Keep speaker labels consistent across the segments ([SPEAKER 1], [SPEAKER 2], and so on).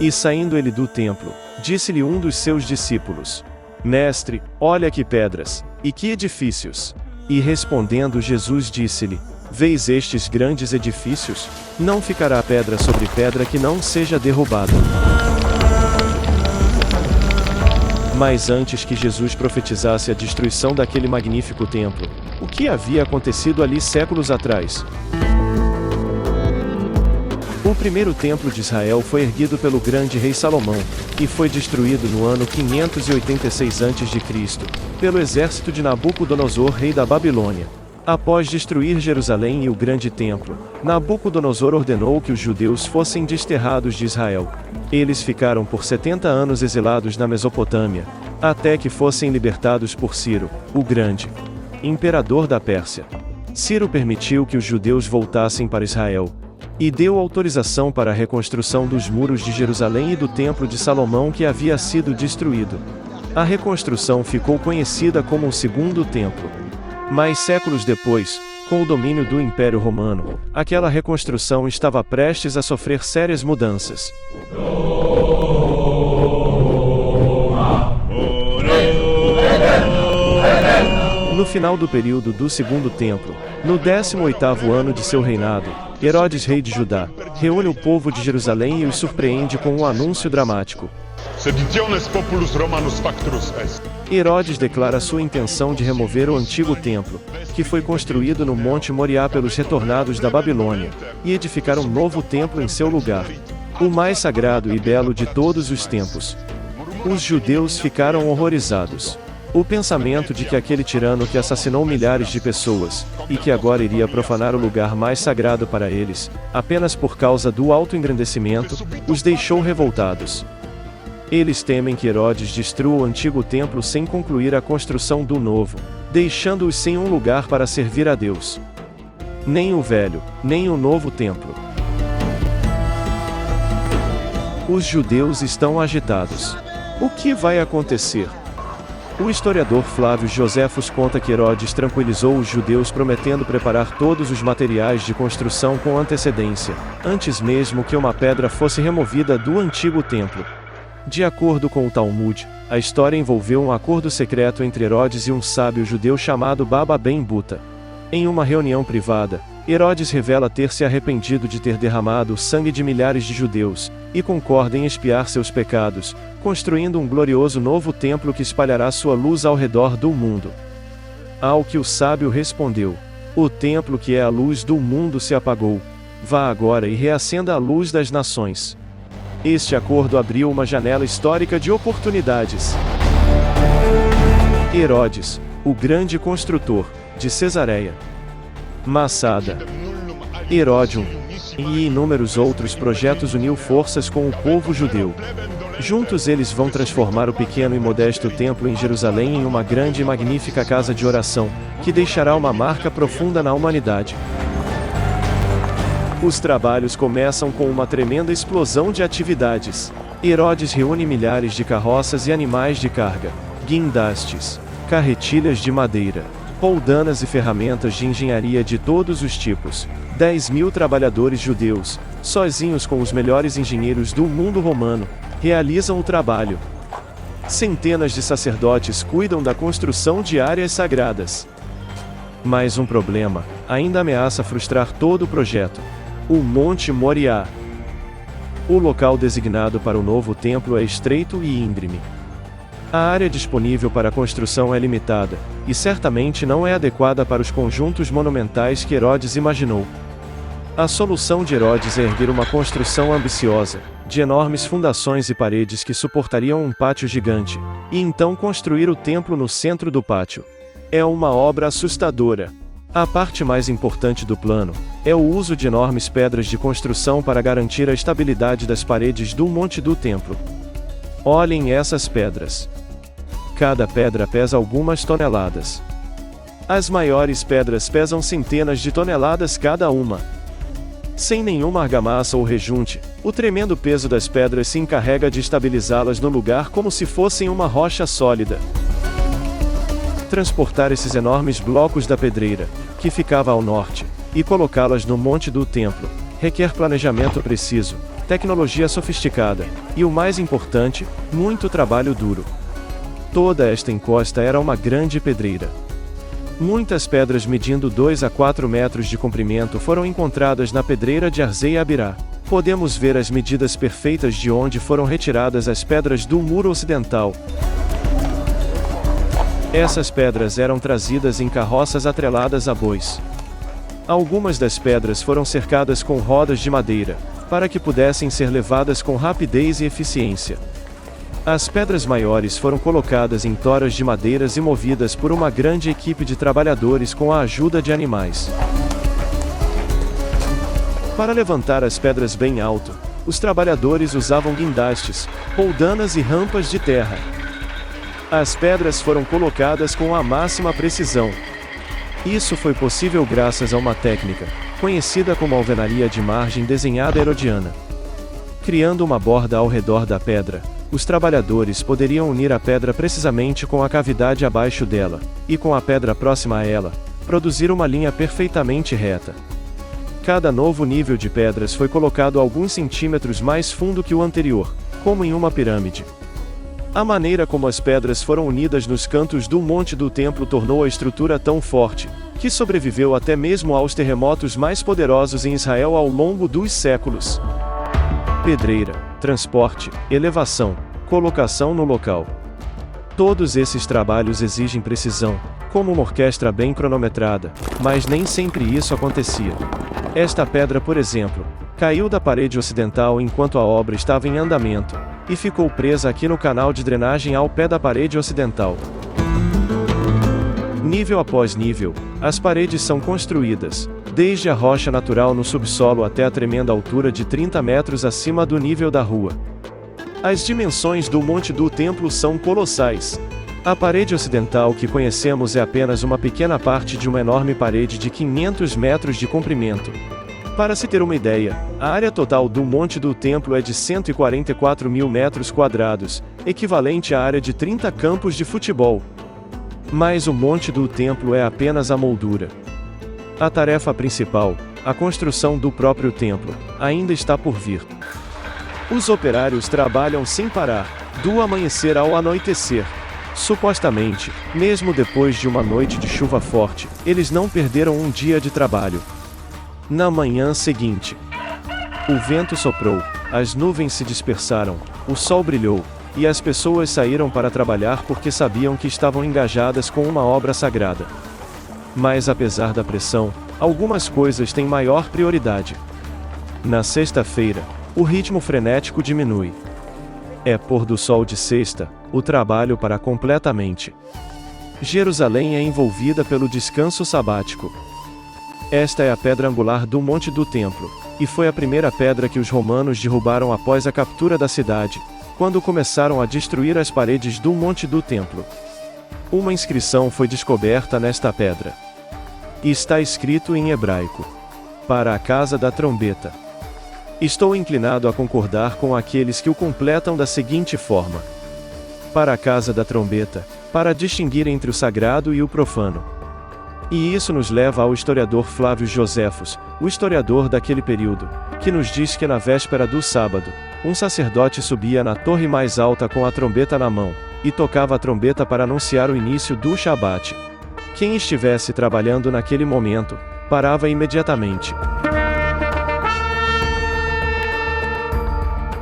[SPEAKER 1] E saindo ele do templo, disse-lhe um dos seus discípulos: Mestre, olha que pedras, e que edifícios! E respondendo Jesus disse-lhe: Vês estes grandes edifícios? Não ficará pedra sobre pedra que não seja derrubada. Mas antes que Jesus profetizasse a destruição daquele magnífico templo, o que havia acontecido ali séculos atrás? O primeiro templo de Israel foi erguido pelo grande rei Salomão, e foi destruído no ano 586 a.C., pelo exército de Nabucodonosor, rei da Babilônia. Após destruir Jerusalém e o grande templo, Nabucodonosor ordenou que os judeus fossem desterrados de Israel. Eles ficaram por 70 anos exilados na Mesopotâmia, até que fossem libertados por Ciro, o Grande, imperador da Pérsia. Ciro permitiu que os judeus voltassem para Israel, e deu autorização para a reconstrução dos muros de Jerusalém e do Templo de Salomão que havia sido destruído. A reconstrução ficou conhecida como o Segundo Templo. Mas séculos depois, com o domínio do Império Romano, aquela reconstrução estava prestes a sofrer sérias mudanças. No final do período do Segundo Templo, no 18º ano de seu reinado, Herodes, rei de Judá, reúne o povo de Jerusalém e os surpreende com um anúncio dramático.
[SPEAKER 2] Seditiones populus Romanus factus est.
[SPEAKER 1] Herodes declara sua intenção de remover o antigo templo, que foi construído no Monte Moriá pelos retornados da Babilônia, e edificar um novo templo em seu lugar, o mais sagrado e belo de todos os tempos. Os judeus ficaram horrorizados. O pensamento de que aquele tirano que assassinou milhares de pessoas, e que agora iria profanar o lugar mais sagrado para eles, apenas por causa do autoengrandecimento, os deixou revoltados. Eles temem que Herodes destrua o antigo templo sem concluir a construção do novo, deixando-os sem um lugar para servir a Deus. Nem o velho, nem o novo templo. Os judeus estão agitados. O que vai acontecer? O historiador Flávio Joséfos conta que Herodes tranquilizou os judeus prometendo preparar todos os materiais de construção com antecedência, antes mesmo que uma pedra fosse removida do antigo templo. De acordo com o Talmud, a história envolveu um acordo secreto entre Herodes e um sábio judeu chamado Baba Ben Buta. Em uma reunião privada, Herodes revela ter se arrependido de ter derramado o sangue de milhares de judeus, e concorda em expiar seus pecados, construindo um glorioso novo templo que espalhará sua luz ao redor do mundo. Ao que o sábio respondeu: O templo que é a luz do mundo se apagou. Vá agora e reacenda a luz das nações. Este acordo abriu uma janela histórica de oportunidades. Herodes, o grande construtor, de Cesareia, Massada, Heródion, e inúmeros outros projetos uniu forças com o povo judeu. Juntos eles vão transformar o pequeno e modesto templo em Jerusalém em uma grande e magnífica casa de oração, que deixará uma marca profunda na humanidade. Os trabalhos começam com uma tremenda explosão de atividades. Herodes reúne milhares de carroças e animais de carga, guindastes, carretilhas de madeira, poldanas e ferramentas de engenharia de todos os tipos. 10.000 trabalhadores judeus, sozinhos com os melhores engenheiros do mundo romano, realizam o trabalho. Centenas de sacerdotes cuidam da construção de áreas sagradas. Mas um problema ainda ameaça frustrar todo o projeto: o Monte Moriá. O local designado para o novo templo é estreito e íngreme. A área disponível para a construção é limitada, e certamente não é adequada para os conjuntos monumentais que Herodes imaginou. A solução de Herodes é erguer uma construção ambiciosa, de enormes fundações e paredes que suportariam um pátio gigante, e então construir o templo no centro do pátio. É uma obra assustadora. A parte mais importante do plano é o uso de enormes pedras de construção para garantir a estabilidade das paredes do monte do templo. Olhem essas pedras. Cada pedra pesa algumas toneladas. As maiores pedras pesam centenas de toneladas cada uma. Sem nenhuma argamassa ou rejunte, o tremendo peso das pedras se encarrega de estabilizá-las no lugar como se fossem uma rocha sólida. Transportar esses enormes blocos da pedreira, que ficava ao norte, e colocá-las no monte do templo, requer planejamento preciso, tecnologia sofisticada e, o mais importante, muito trabalho duro. Toda esta encosta era uma grande pedreira. Muitas pedras medindo 2 a 4 metros de comprimento foram encontradas na pedreira de Arzei Abirá. Podemos ver as medidas perfeitas de onde foram retiradas as pedras do muro ocidental. Essas pedras eram trazidas em carroças atreladas a bois. Algumas das pedras foram cercadas com rodas de madeira, para que pudessem ser levadas com rapidez e eficiência. As pedras maiores foram colocadas em toras de madeiras e movidas por uma grande equipe de trabalhadores com a ajuda de animais. Para levantar as pedras bem alto, os trabalhadores usavam guindastes, roldanas e rampas de terra. As pedras foram colocadas com a máxima precisão. Isso foi possível graças a uma técnica, conhecida como alvenaria de margem desenhada herodiana. Criando uma borda ao redor da pedra, os trabalhadores poderiam unir a pedra precisamente com a cavidade abaixo dela, e com a pedra próxima a ela, produzir uma linha perfeitamente reta. Cada novo nível de pedras foi colocado alguns centímetros mais fundo que o anterior, como em uma pirâmide. A maneira como as pedras foram unidas nos cantos do monte do templo tornou a estrutura tão forte, que sobreviveu até mesmo aos terremotos mais poderosos em Israel ao longo dos séculos. Pedreira, transporte, elevação, colocação no local. Todos esses trabalhos exigem precisão, como uma orquestra bem cronometrada, mas nem sempre isso acontecia. Esta pedra, por exemplo, caiu da parede ocidental enquanto a obra estava em andamento, e ficou presa aqui no canal de drenagem ao pé da parede ocidental. Nível após nível, as paredes são construídas, desde a rocha natural no subsolo até a tremenda altura de 30 metros acima do nível da rua. As dimensões do monte do templo são colossais. A parede ocidental que conhecemos é apenas uma pequena parte de uma enorme parede de 500 metros de comprimento. Para se ter uma ideia, a área total do monte do templo é de 144 mil metros quadrados, equivalente à área de 30 campos de futebol. Mas o monte do templo é apenas a moldura. A tarefa principal, a construção do próprio templo, ainda está por vir. Os operários trabalham sem parar, do amanhecer ao anoitecer. Supostamente, mesmo depois de uma noite de chuva forte, eles não perderam um dia de trabalho. Na manhã seguinte, o vento soprou, as nuvens se dispersaram, o sol brilhou, e as pessoas saíram para trabalhar porque sabiam que estavam engajadas com uma obra sagrada. Mas apesar da pressão, algumas coisas têm maior prioridade. Na sexta-feira, o ritmo frenético diminui. É pôr do sol de sexta, o trabalho para completamente. Jerusalém é envolvida pelo descanso sabático. Esta é a pedra angular do monte do templo, e foi a primeira pedra que os romanos derrubaram após a captura da cidade, quando começaram a destruir as paredes do monte do templo. Uma inscrição foi descoberta nesta pedra. E está escrito em hebraico: para a casa da trombeta. Estou inclinado a concordar com aqueles que o completam da seguinte forma: para a casa da trombeta, para distinguir entre o sagrado e o profano. E isso nos leva ao historiador Flávio Joséfos, o historiador daquele período, que nos diz que na véspera do sábado, um sacerdote subia na torre mais alta com a trombeta na mão, e tocava a trombeta para anunciar o início do Shabat. Quem estivesse trabalhando naquele momento, parava imediatamente.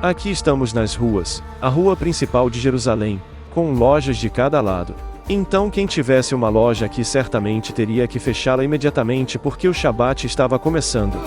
[SPEAKER 1] Aqui estamos nas ruas, a rua principal de Jerusalém, com lojas de cada lado. Então quem tivesse uma loja aqui certamente teria que fechá-la imediatamente porque o Shabat estava começando.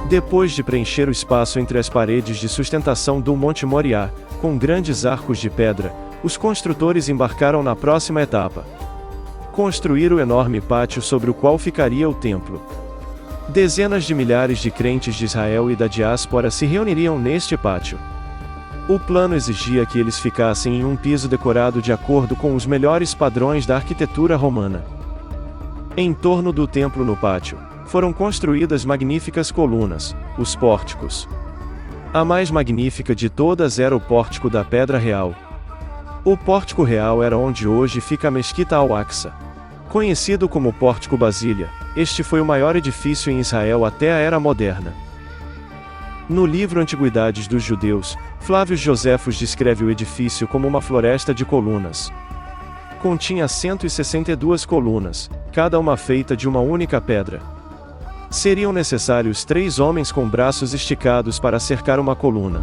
[SPEAKER 1] Depois de preencher o espaço entre as paredes de sustentação do Monte Moriá, com grandes arcos de pedra, os construtores embarcaram na próxima etapa: construir o enorme pátio sobre o qual ficaria o templo. Dezenas de milhares de crentes de Israel e da diáspora se reuniriam neste pátio. O plano exigia que eles ficassem em um piso decorado de acordo com os melhores padrões da arquitetura romana. Em torno do templo no pátio, foram construídas magníficas colunas, os pórticos. A mais magnífica de todas era o pórtico da Pedra Real. O pórtico real era onde hoje fica a Mesquita Al-Aqsa. Conhecido como Pórtico Basília, este foi o maior edifício em Israel até a Era Moderna. No livro Antiguidades dos Judeus, Flávio Joséfos descreve o edifício como uma floresta de colunas. Continha 162 colunas, cada uma feita de uma única pedra. Seriam necessários 3 homens com braços esticados para cercar uma coluna.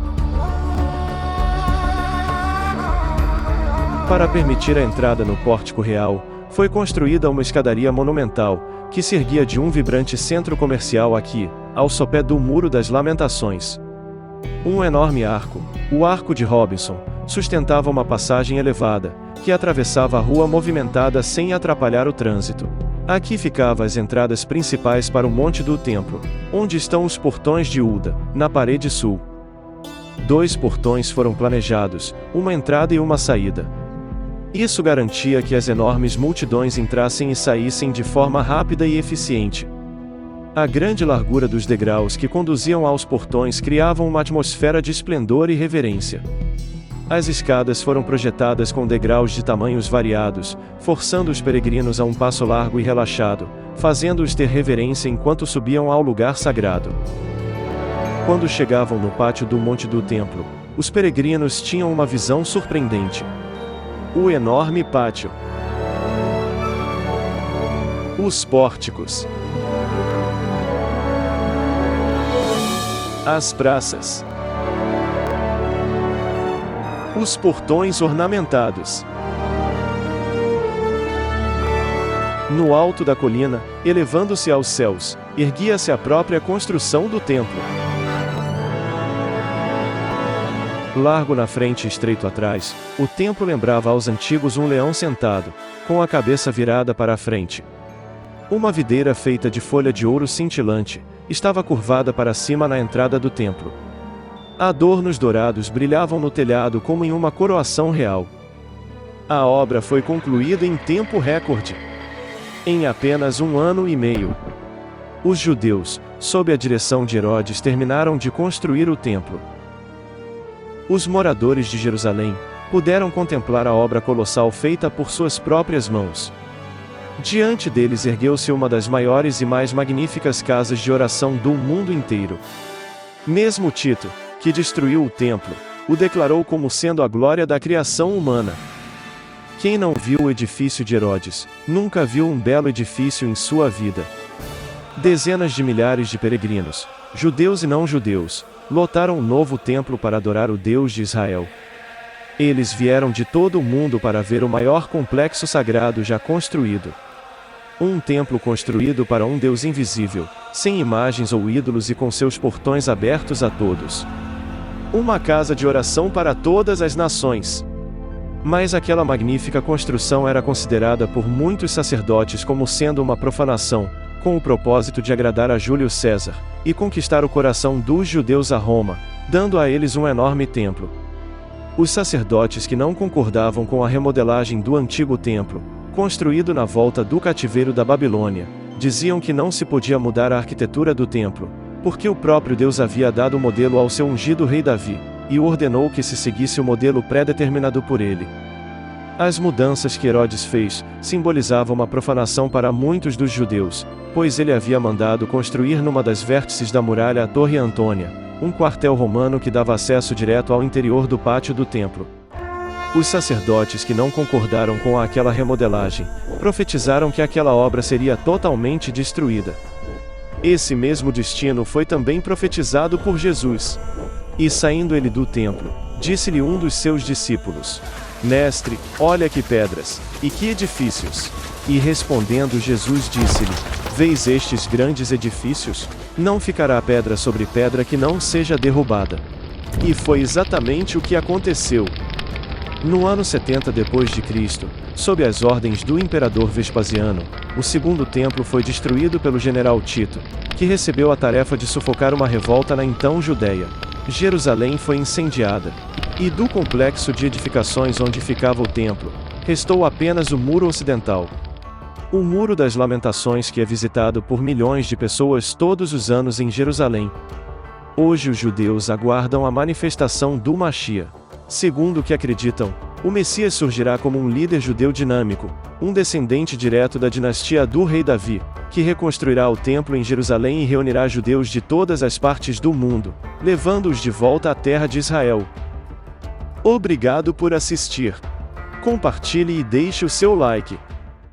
[SPEAKER 1] Para permitir a entrada no pórtico real, foi construída uma escadaria monumental, que se erguia de um vibrante centro comercial aqui, ao sopé do Muro das Lamentações. Um enorme arco, o Arco de Robinson, sustentava uma passagem elevada, que atravessava a rua movimentada sem atrapalhar o trânsito. Aqui ficavam as entradas principais para o Monte do Templo, onde estão os portões de Uda, na parede sul. 2 portões foram planejados, uma entrada e uma saída. Isso garantia que as enormes multidões entrassem e saíssem de forma rápida e eficiente. A grande largura dos degraus que conduziam aos portões criavam uma atmosfera de esplendor e reverência. As escadas foram projetadas com degraus de tamanhos variados, forçando os peregrinos a um passo largo e relaxado, fazendo-os ter reverência enquanto subiam ao lugar sagrado. Quando chegavam no pátio do Monte do Templo, os peregrinos tinham uma visão surpreendente. O enorme pátio. Os pórticos. As praças. Os portões ornamentados. No alto da colina, elevando-se aos céus, erguia-se a própria construção do templo. Largo na frente e estreito atrás, o templo lembrava aos antigos um leão sentado, com a cabeça virada para a frente. Uma videira feita de folha de ouro cintilante, estava curvada para cima na entrada do templo. Adornos dourados brilhavam no telhado como em uma coroação real. A obra foi concluída em tempo recorde. Em apenas 1 ano e meio. Os judeus, sob a direção de Herodes, terminaram de construir o templo. Os moradores de Jerusalém puderam contemplar a obra colossal feita por suas próprias mãos. Diante deles ergueu-se uma das maiores e mais magníficas casas de oração do mundo inteiro. Mesmo Tito, que destruiu o templo, o declarou como sendo a glória da criação humana. Quem não viu o edifício de Herodes, nunca viu um belo edifício em sua vida. Dezenas de milhares de peregrinos, judeus e não judeus, lotaram o novo templo para adorar o Deus de Israel. Eles vieram de todo o mundo para ver o maior complexo sagrado já construído. Um templo construído para um Deus invisível, sem imagens ou ídolos e com seus portões abertos a todos. Uma casa de oração para todas as nações. Mas aquela magnífica construção era considerada por muitos sacerdotes como sendo uma profanação, com o propósito de agradar a Júlio César, e conquistar o coração dos judeus a Roma, dando a eles um enorme templo. Os sacerdotes que não concordavam com a remodelagem do antigo templo, construído na volta do cativeiro da Babilônia, diziam que não se podia mudar a arquitetura do templo, porque o próprio Deus havia dado o modelo ao seu ungido rei Davi, e ordenou que se seguisse o modelo pré-determinado por ele. As mudanças que Herodes fez simbolizavam uma profanação para muitos dos judeus, pois ele havia mandado construir numa das vértices da muralha a Torre Antônia, um quartel romano que dava acesso direto ao interior do pátio do templo. Os sacerdotes que não concordaram com aquela remodelagem, profetizaram que aquela obra seria totalmente destruída. Esse mesmo destino foi também profetizado por Jesus. E saindo ele do templo, disse-lhe um dos seus discípulos: Mestre, olha que pedras, e que edifícios! E respondendo Jesus disse-lhe: Vês estes grandes edifícios? Não ficará pedra sobre pedra que não seja derrubada. E foi exatamente o que aconteceu. No ano 70 d.C., sob as ordens do imperador Vespasiano, o segundo templo foi destruído pelo general Tito, que recebeu a tarefa de sufocar uma revolta na então Judéia. Jerusalém foi incendiada. E do complexo de edificações onde ficava o templo, restou apenas o muro ocidental. O Muro das Lamentações, que é visitado por milhões de pessoas todos os anos em Jerusalém. Hoje os judeus aguardam a manifestação do Machia. Segundo o que acreditam, O Messias surgirá como um líder judeu dinâmico, um descendente direto da dinastia do rei Davi, que reconstruirá o templo em Jerusalém e reunirá judeus de todas as partes do mundo, levando-os de volta à terra de Israel. Obrigado por assistir. Compartilhe e deixe o seu like.